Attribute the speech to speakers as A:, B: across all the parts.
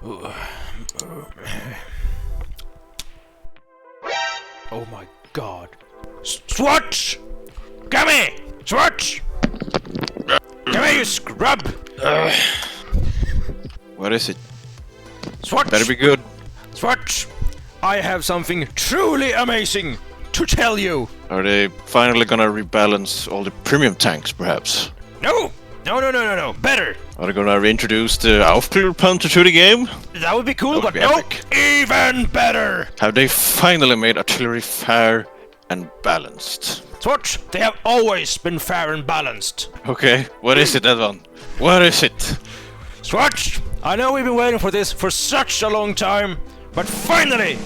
A: Oh my god. Zwhatsh! Come here! Zwhatsh! Come here, you scrub!
B: What is it?
A: Zwhatsh!
B: Better be good.
A: Zwhatsh! I have something truly amazing to tell you!
B: Are they finally gonna rebalance all the premium tanks, perhaps?
A: No! No, better!
B: Are they gonna reintroduce the Aufklärpanzer to the game?
A: That would be cool,
B: That would
A: but
B: be
A: no!
B: epic.
A: Even better!
B: Have they finally made artillery fair and balanced?
A: Zwhatsh, they have always been fair and balanced.
B: Okay, what is it, Edvin? What is it?
A: Zwhatsh, I know we've been waiting for this for such a long time, but finally,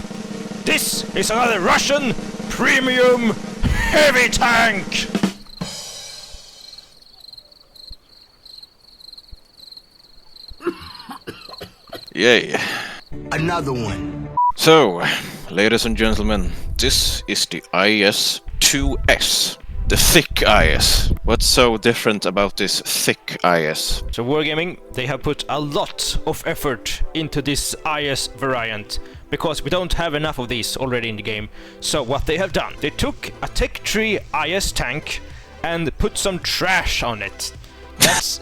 A: this is another Russian premium heavy tank!
B: Yay.
C: Another one.
B: So, ladies and gentlemen, this is the IS-2S. The thick IS. What's so different about this thick IS?
A: So Wargaming, they have put a lot of effort into this IS variant, because we don't have enough of these already in the game. So what they have done, they took a Tech Tree IS tank and put some trash on it. That's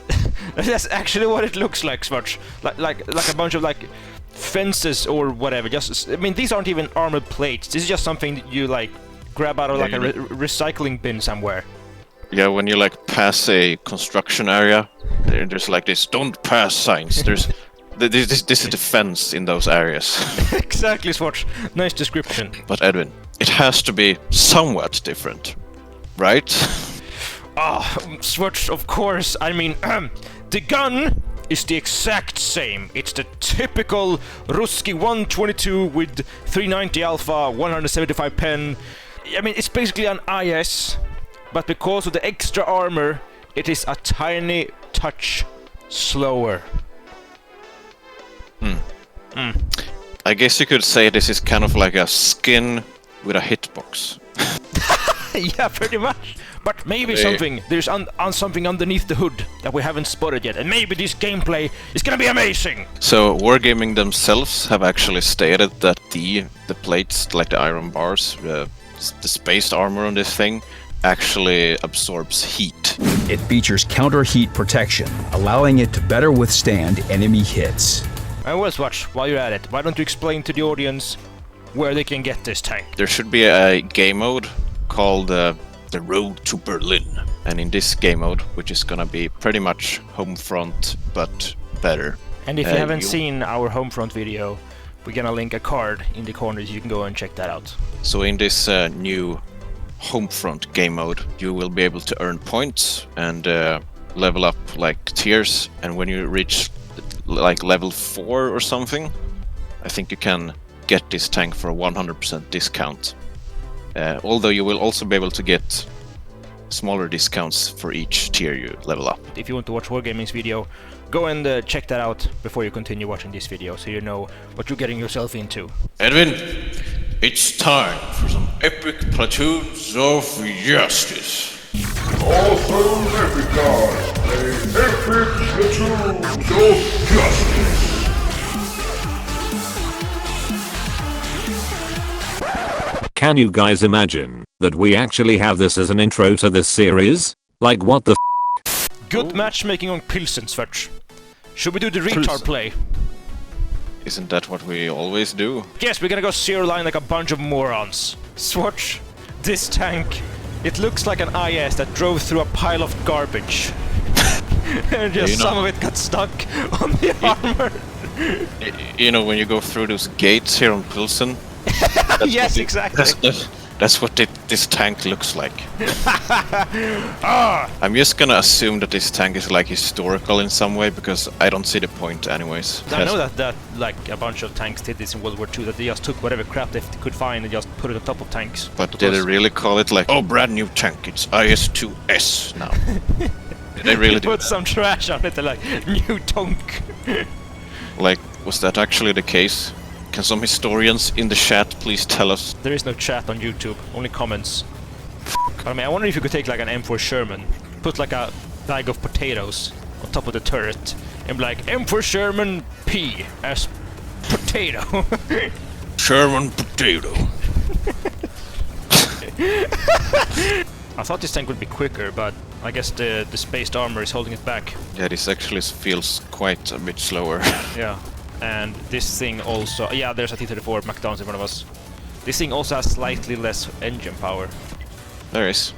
A: that's actually what it looks like, Zwhatsh. Like a bunch of like fences or whatever. Just, I mean, these aren't even armored plates. This is just something that you like grab out of like a recycling bin somewhere.
B: Yeah, when you like pass a construction area, there's like this "don't pass" signs. There's this is the fence in those areas.
A: Exactly, Zwhatsh. Nice description.
B: But Edwin, it has to be somewhat different, right?
A: Ah, Zwhatsh, of course. I mean, the gun is the exact same. It's the typical Ruski 122 with 390 alpha, 175 pen. I mean, it's basically an IS, but because of the extra armor, it is a tiny touch slower.
B: I guess you could say this is kind of like a skin with a hitbox.
A: Yeah, pretty much. But maybe there's something underneath the hood that we haven't spotted yet, and maybe this gameplay is gonna be amazing.
B: So Wargaming themselves have actually stated that the plates, like the iron bars, the spaced armor on this thing, actually absorbs heat.
D: It features counter heat protection, allowing it to better withstand enemy hits.
A: And well, Zwhatsh, while you're at it, why don't you explain to the audience where they can get this tank?
B: There should be a game mode called The Road to Berlin. And in this game mode, which is gonna be pretty much Homefront, but better.
A: And if you haven't seen our Homefront video, we're gonna link a card in the corners, you can go and check that out.
B: So in this new Homefront game mode, you will be able to earn points and level up like tiers, and when you reach like level 4 or something, I think you can get this tank for a 100% discount. Although you will also be able to get smaller discounts for each tier you level up.
A: If you want to watch Wargaming's video, go and check that out before you continue watching this video, so you know what you're getting yourself into.
B: Edwin, it's time for some epic platoons of justice.
E: AwesomeEpicGuys play epic platoons of justice.
F: Can you guys imagine that we actually have this as an intro to this series? Like, what the
A: Good matchmaking on Pilsen, Zwhatsh. Should we do the retard play?
B: Isn't that what we always do?
A: Yes, we're gonna go zero line like a bunch of morons. Zwhatsh, this tank, it looks like an IS that drove through a pile of garbage. And just some of it got stuck on the armor.
B: You know, when you go through those gates here on Pilsen,
A: yes, exactly.
B: That's what this tank looks like. I'm just gonna assume that this tank is like historical in some way, because I don't see the point anyways.
A: I know that like a bunch of tanks did this in World War II, that they just took whatever crap they could find and just put it on top of tanks.
B: But did they really call it like, oh, brand new tank, it's IS-2S now? Did they really do
A: put
B: that?
A: some trash on it, they're like, new tank.
B: Like, was that actually the case? Can some historians in the chat please tell us?
A: There is no chat on YouTube, only comments. I mean, I wonder if you could take like an M4 Sherman, put like a bag of potatoes on top of the turret, and be like, M4 Sherman P as potato.
B: Sherman potato.
A: I thought this tank would be quicker, but I guess the spaced armor is holding it back.
B: Yeah, this actually feels quite a bit slower.
A: Yeah, and this thing also... Yeah, there's a T-34 McDonald's in front of us. This thing also has slightly less engine power.
B: There is.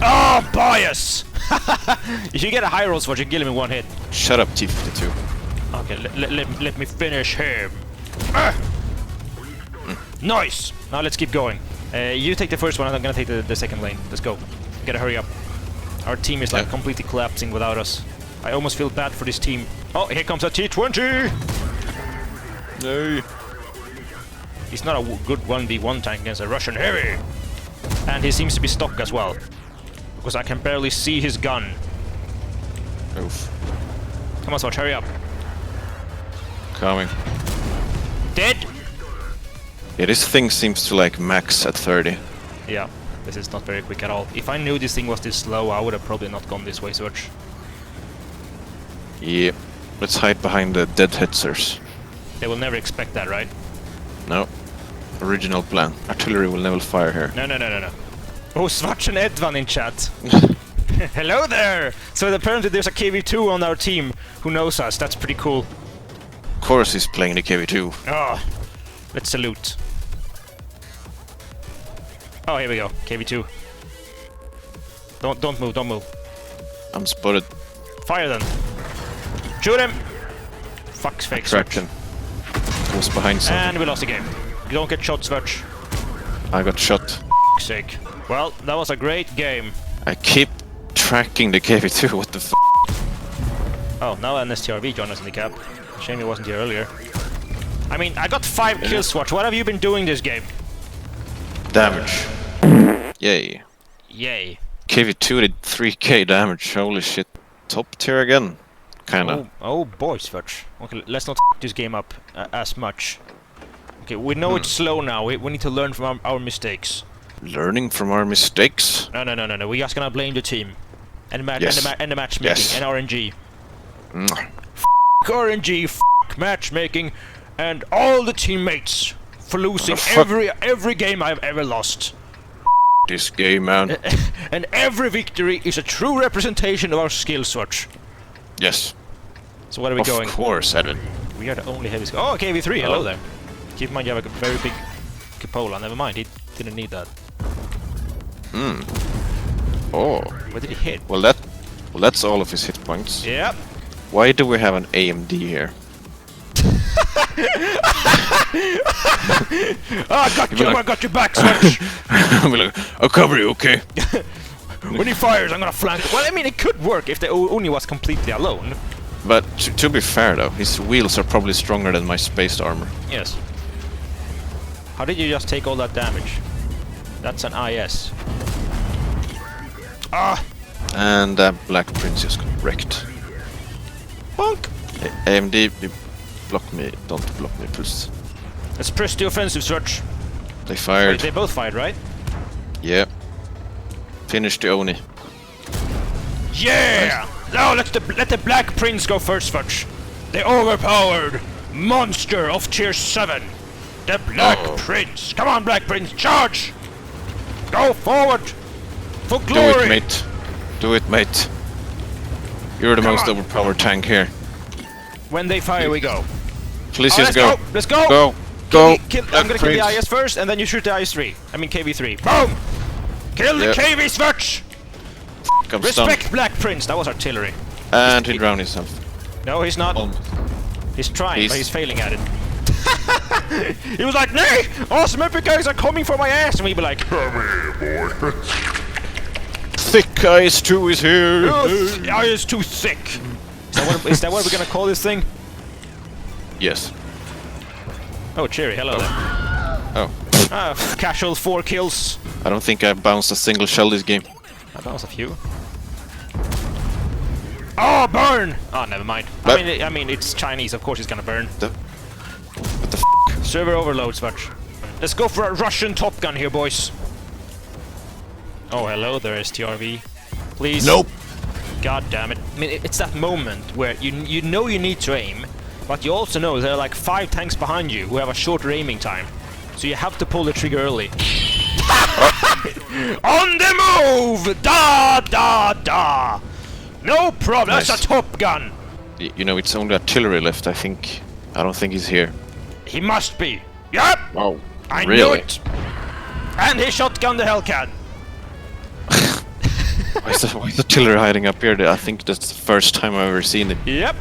A: Oh, bias! If you get a high roll sword, you can kill him in one hit.
B: Shut up, T-52.
A: Okay, let me finish him. Ah! Nice! Now let's keep going. You take the first one and I'm gonna take the second lane. Let's go. Gotta hurry up. Our team is like completely collapsing without us. I almost feel bad for this team. Oh, here comes a T-20!
B: No.
A: He's not a good 1v1 tank against a Russian heavy. And he seems to be stuck as well. Because I can barely see his gun.
B: Oof.
A: Come on, Zwhatsh, hurry up.
B: Coming.
A: Dead!
B: Yeah, this thing seems to like max at 30.
A: Yeah, this is not very quick at all. If I knew this thing was this slow, I would have probably not gone this way, Zwhatsh.
B: Yeah. Let's hide behind the dead hetzers.
A: They will never expect that, right?
B: No. Original plan. Artillery will never fire here.
A: No. Oh, Zwhatsh and EdvinE in chat. Hello there! So apparently there's a KV2 on our team who knows us. That's pretty cool.
B: Of course he's playing the KV2.
A: Oh, let's salute. Oh, here we go. KV2. Don't move.
B: I'm spotted.
A: Fire then. Shoot him! Fuck's fake.
B: Traction. Was behind something.
A: And we lost the game. You don't get shot, Zwhatsh.
B: I got shot.
A: Fuck's sake. Well, that was a great game.
B: I keep tracking the KV2, what the f***?
A: Oh, now an STRV joined us in the cap. Shame he wasn't here earlier. I mean, I got 5 kills, Zwhatsh. What have you been doing this game?
B: Damage. Yay.
A: Yay.
B: KV2 did 3k damage, holy shit. Top tier again. Kinda.
A: Oh boy, Zwhatsh. Okay, let's not this game up as much. Okay, we know it's slow now. We need to learn from our mistakes.
B: Learning from our mistakes?
A: No. We're just gonna blame the team. And the matchmaking.
B: Yes.
A: And RNG.
B: Mwah.
A: RNG, matchmaking, and all the teammates for losing every game I've ever lost.
B: This game, man.
A: And every victory is a true representation of our skill, Zwhatsh.
B: Yes.
A: So where are we going?
B: Of course, Edwin.
A: We are the only heavy... Oh, KV3, hello there. Keep in mind you have a very big cupola. Never mind, he didn't need that.
B: Oh.
A: Where did he hit?
B: Well, that's all of his hit points.
A: Yep.
B: Why do we have an AMD here?
A: I got your back, Zwhatsh.
B: I'm like, I'll cover you, okay?
A: When he fires, I'm gonna flank. Well, I mean, it could work if the Uni was completely alone.
B: But to be fair though, his wheels are probably stronger than my spaced armor.
A: Yes. How did you just take all that damage? That's an IS. Ah!
B: And that Black Prince just got wrecked.
A: Bonk!
B: AMD, block me, don't block me, please.
A: Let's press the offensive, Zwhatsh.
B: They fired.
A: Wait, they both fired, right?
B: Yeah. Finish the Oni.
A: Yeah! Now let the Black Prince go first, Zwhatsh. The overpowered monster of tier 7. The Black Prince. Come on, Black Prince, charge! Go forward! For glory!
B: Do it, mate. Do it, mate. You're the most overpowered tank here.
A: When they fire, we go.
B: Please
A: Let's
B: just go.
A: Let's go!
B: Go!
A: I'm gonna kill the IS first, and then you shoot the IS-3. I mean KV-3. Boom! Kill the KV, Zwhatsh!
B: I'm
A: Respect
B: stunned.
A: Black Prince. That was artillery.
B: And he drowned himself.
A: No, he's not.
B: Almost.
A: He's trying, but he's failing at it. He was like, "Nay! AwesomeEpicGuys are coming for my ass!" And we'd be like,
E: Come here, boy.
B: Thick IS-2 is here!
A: "Oh, it's too thick." Is that what we're gonna call this thing?
B: Yes.
A: Oh, Cherry, hello there.
B: Oh.
A: Casual 4 kills.
B: I don't think I bounced a single shell this game.
A: That was a few. Oh, burn! Oh, never mind. I mean, it's Chinese. Of course, it's gonna burn.
B: What the f***?
A: Server overload, Zwhatsh. Let's go for a Russian Top Gun here, boys. Oh, hello there, STRV. Please.
B: Nope.
A: God damn it. I mean, it's that moment where you know you need to aim, But you also know there are like 5 tanks behind you who have a shorter aiming time. So you have to pull the trigger early. On the move! Da da da! No problem,
B: Nice.
A: that's a Top Gun!
B: You know, it's only artillery left, I think. I don't think he's here.
A: He must be. Yep!
B: Oh,
A: I knew
B: really?
A: it! And he shotgunned the Hellcat.
B: Why is the artillery hiding up here? I think that's the first time I've ever seen it.
A: Yep.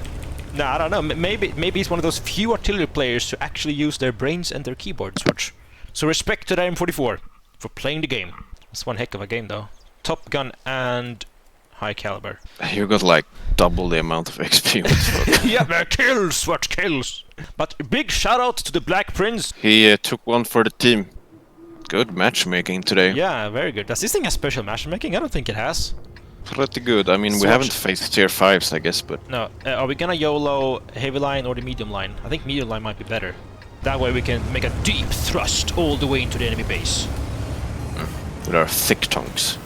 A: No, I don't know. Maybe he's one of those few artillery players to actually use their brains and their keyboards. Watch. So respect to the M44 for playing the game. It's one heck of a game, though. Top Gun and high caliber.
B: You got like double the amount of XP. with Zwhatsh.
A: Yeah, kills, what kills. But big shout out to the Black Prince.
B: He took one for the team. Good matchmaking today.
A: Yeah, very good. Does this thing have special matchmaking? I don't think it has.
B: Pretty good. I mean, we
A: Zwhatsh.
B: haven't faced tier 5s, I guess, but
A: No, are we gonna YOLO heavy line or the medium line? I think medium line might be better. That way we can make a deep thrust all the way into the enemy base.
B: with our thick tongues.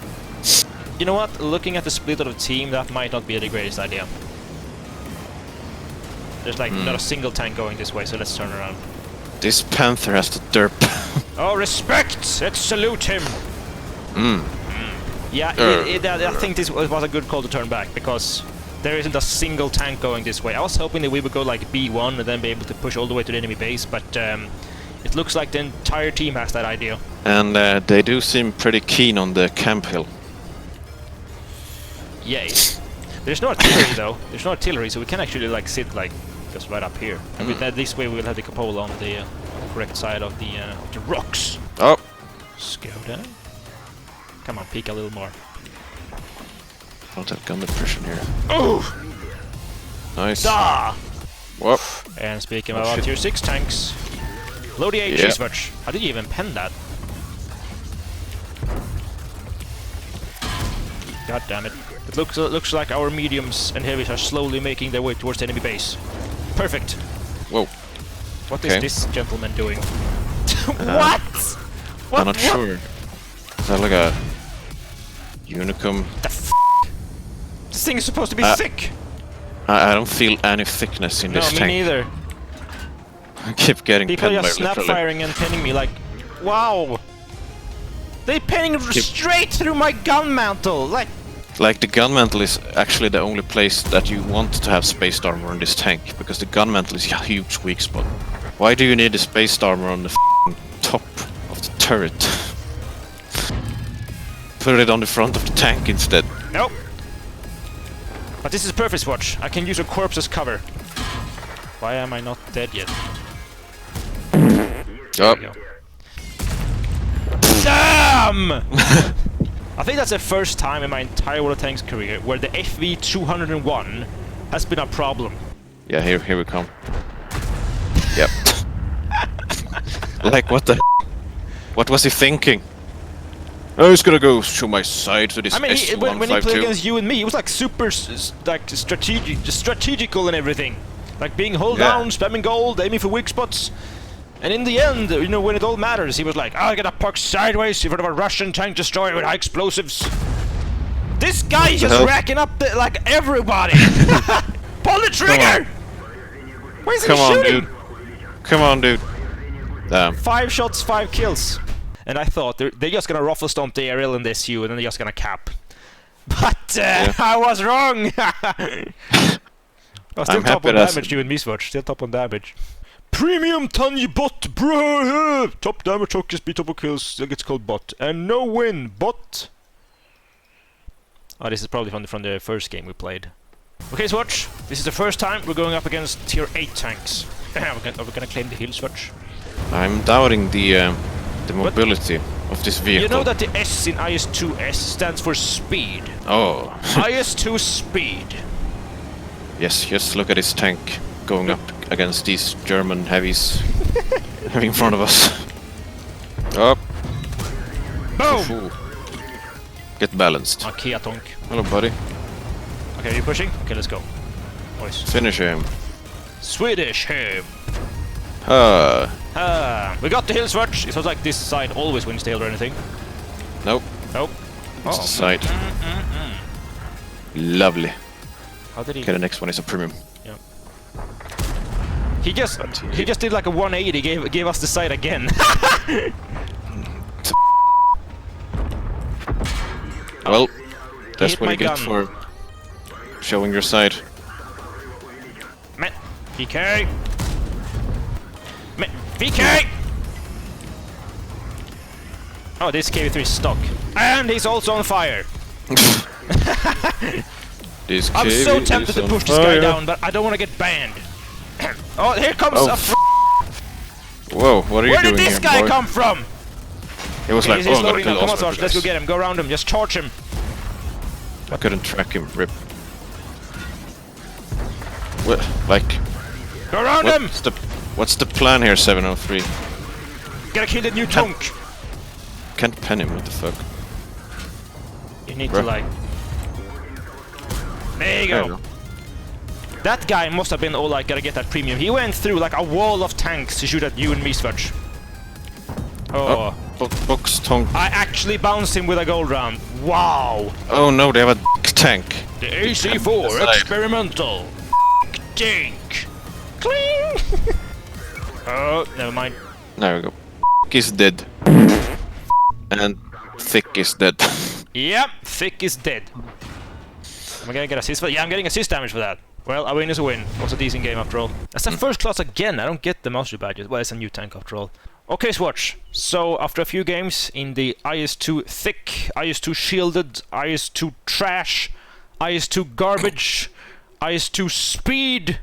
A: You know what? Looking at the split of the team, that might not be the greatest idea. There's like not a single tank going this way, so let's turn around.
B: This Panther has to derp.
A: Oh, respect! Let's salute him! Yeah, I think this was a good call to turn back, because there isn't a single tank going this way. I was hoping that we would go like B1 and then be able to push all the way to the enemy base, but it looks like the entire team has that idea.
B: And they do seem pretty keen on the camp hill.
A: Yay. There's no artillery though. There's no artillery, so we can actually like sit like just right up here. And with that, this way we will have the cupola on the correct side of the rocks.
B: Oh,
A: Let's go down. Come on, peek a little more.
B: don't have gun depression here.
A: Oh!
B: Nice.
A: Da!
B: Whoop.
A: And speaking
B: Oh,
A: about
B: shit.
A: tier 6 tanks, load the HE
B: Yeah.
A: Zwhatsh. How did you even pen that? God damn it. It looks like our mediums and heavies are slowly making their way towards the enemy base. Perfect.
B: Whoa.
A: What is
B: Okay.
A: this gentleman doing? What? What?
B: I'm not sure. Is that like a Unicum?
A: The f***? This thing is supposed to be thick.
B: I don't feel any thickness in
A: No,
B: this
A: me
B: tank.
A: neither.
B: I keep getting
A: People
B: pinned by
A: just snap
B: literally.
A: firing and pinning me like, wow. They pinning straight through my gun mantle.
B: Like the gun mantle is actually the only place that you want to have spaced armor on this tank, because the gun mantle is a huge weak spot. Why do you need the spaced armor on the top of the turret? Put it on the front of the tank instead.
A: Nope. But this is perfect Zwhatsh. I can use a corpse as cover. Why am I not dead yet?
B: Oh,
A: There we go. Damn! I think that's the first time in my entire World of Tanks career where the FV201 has been a problem.
B: yeah, here we come. Yep. Like what the? What was he thinking? Oh, he's gonna go to my side to this
A: I mean, when he played
B: S152.
A: against you and me, he was like super strategical and everything. Like being hold
B: Yeah.
A: down, spamming gold, aiming for weak spots. And in the end, you know, when it all matters, he was like, I gotta park sideways in front of a Russian tank destroyer with high explosives. This guy is just
B: hell?
A: racking up the, like everybody. Pull the trigger! Where's he
B: Come on,
A: shooting?
B: dude. Come on, dude. Damn.
A: 5 shots, 5 kills. And I thought they're just gonna ruffle stomp the aerial in this and then they're just gonna cap. But I was wrong! Oh, still
B: I'm
A: top
B: happy
A: on
B: that's-
A: damage, you and me, Zwhatsh. Still top on damage. Premium Tanya bot, bro! Top damage, focus, beat top of kills, still gets called bot. And no win, bot! Oh, this is probably from the first game we played. Okay, Zwhatsh, this is the first time we're going up against tier 8 tanks. Are we gonna claim the hill, Zwhatsh?
B: I'm doubting the mobility of this vehicle.
A: You know that the S in IS-2 stands for speed.
B: Oh.
A: IS-2 speed.
B: Yes, just look at this tank going up against these German heavies in front of us. Up.
A: Boom!
B: Ooh. Get balanced.
A: Kia tonk.
B: Hello, buddy.
A: Okay, are you pushing? Okay, let's go. Boys.
B: Finish him.
A: Swedish him. We got the hill, Zwhatsh. It was like this side always wins the hill or anything.
B: Nope.
A: Nope.
B: It's the side. Lovely.
A: How did he...
B: Okay, the next one is a premium.
A: Yeah. He just did like a 180, gave us the side again.
B: Well, that's
A: hit
B: what
A: my
B: you get
A: gun.
B: for showing your side.
A: VK! VK! Oh, this KV3 is stuck. And he's also on fire.
B: This
A: I'm
B: cave
A: so
B: is
A: tempted to
B: on
A: push this guy
B: fire.
A: down, but I don't want to get banned. Oh, here comes
B: Oh,
A: a
B: Whoa, what are you
A: Where
B: doing
A: did this
B: here,
A: guy
B: boy?
A: come from?
B: It was like,
A: He's
B: oh, I'm gonna
A: loading
B: kill
A: now. Come on,
B: Zwhatsh,
A: Zwhatsh, let's go get him. Go around him. Just charge him.
B: I couldn't track him, rip. What, like,
A: Go around him!
B: what's the plan here, 703?
A: Gotta kill the new tonk.
B: Can't pen him, what the fuck?
A: You need
B: Bro.
A: to like... There you
B: There
A: go.
B: you go.
A: That guy must have been all like, gotta get that premium. He went through like a wall of tanks to shoot at you and me, Zwhatsh. Oh.
B: Box tonk.
A: I actually bounced him with a gold round. Wow.
B: Oh no, they have a tank.
A: The AC-4
B: Side.
A: experimental. Dink. Cling. Oh, never mind.
B: There we go. Is dead. And Thick is dead.
A: Yep, Thick is dead. Am I gonna get assist for that? Yeah, I'm getting assist damage for that. Well, a win is a win. Was a decent game after all. That's the first class again. I don't get the mastery badges. Well, it's a new tank after all. Okay, Zwhatsh. So, after a few games in the IS-2 Thick, IS-2 Shielded, IS-2 Trash, IS-2 Garbage, IS-2 Speed,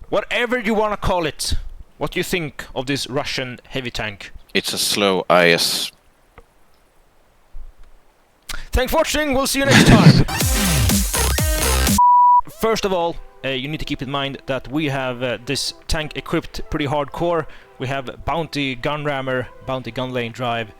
A: whatever you wanna call it, what do you think of this Russian heavy tank?
B: It's a slow IS.
A: Thanks for watching, we'll see you next time! First of all, you need to keep in mind that we have this tank equipped pretty hardcore. We have Bounty Gun Rammer, Bounty Gun Lane Drive,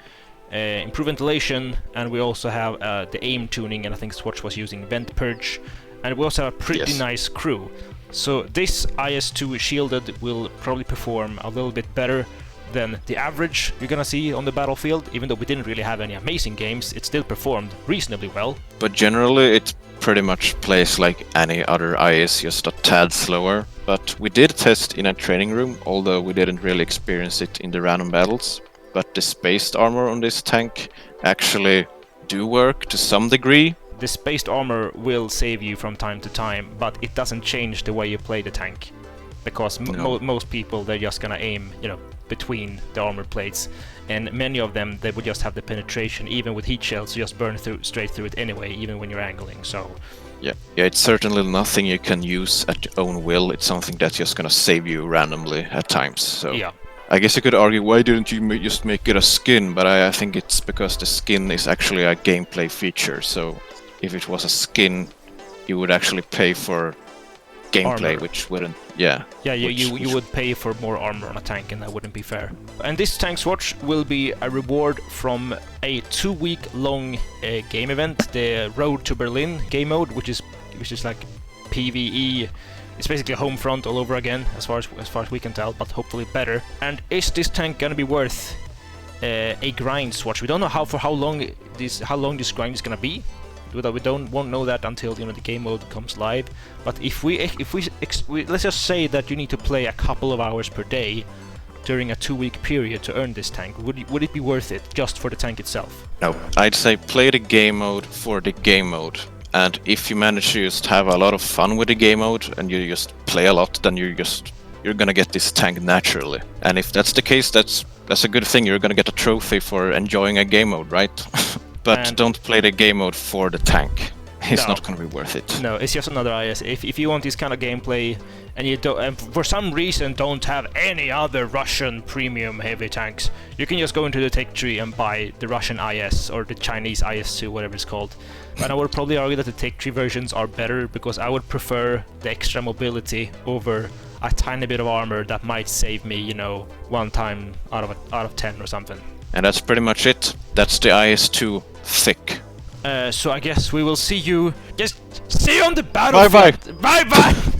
A: improved ventilation, and we also have the aim tuning, and I think Zwhatsh was using Vent Purge. And we also have a pretty nice crew. So this IS-2 Shielded will probably perform a little bit better than the average you're gonna see on the battlefield. Even though we didn't really have any amazing games, it still performed reasonably well.
B: But generally it pretty much plays like any other IS, just a tad slower. But we did test in a training room, although we didn't really experience it in the random battles. But the spaced armor on this tank actually do work to some degree.
A: The spaced armor will save you from time to time, but it doesn't change the way you play the tank. Because most people, they're just gonna aim, you know, between the armor plates, and many of them, they would just have the penetration. Even with heat shells, you just burn straight through it anyway, even when you're angling. So
B: Yeah, it's certainly nothing you can use at your own will. It's something that's just gonna save you randomly at times. So
A: yeah,
B: I guess you could argue, why didn't you just make it a skin? But I think it's because the skin is actually a gameplay feature. So if it was a skin, you would actually pay for gameplay,
A: Armor.
B: which wouldn't. Yeah.
A: Yeah, you
B: which-
A: would pay for more armor on a tank, and that wouldn't be fair. And this tank Zwhatsh will be a reward from a 2-week-long game event, the Road to Berlin game mode, which is like PvE. It's basically a home front all over again, as far as we can tell, but hopefully better. And is this tank gonna be worth a grind Zwhatsh? We don't know how long this grind is gonna be. We won't know that until, you know, the game mode comes live. But if we let's just say that you need to play a couple of hours per day during a 2-week period to earn this tank, would it be worth it just for the tank itself?
B: No, I'd say play the game mode for the game mode. And if you manage to just have a lot of fun with the game mode and you just play a lot, then you're gonna get this tank naturally. And if that's the case, that's a good thing. You're gonna get a trophy for enjoying a game mode, right? But
A: And
B: don't play the game mode for the tank. It's
A: No.
B: not gonna be worth it.
A: No, it's just another IS. If you want this kind of gameplay and you don't, and for some reason don't have any other Russian premium heavy tanks, you can just go into the tech tree and buy the Russian IS or the Chinese IS-2, whatever it's called. And I would probably argue that the tech tree versions are better because I would prefer the extra mobility over a tiny bit of armor that might save me, you know, 1 time out of 10 or something.
B: And that's pretty much it. That's the IS-2 Thick.
A: So I guess we will see you. Just see you on the battlefield.
B: Bye bye.
A: Bye bye.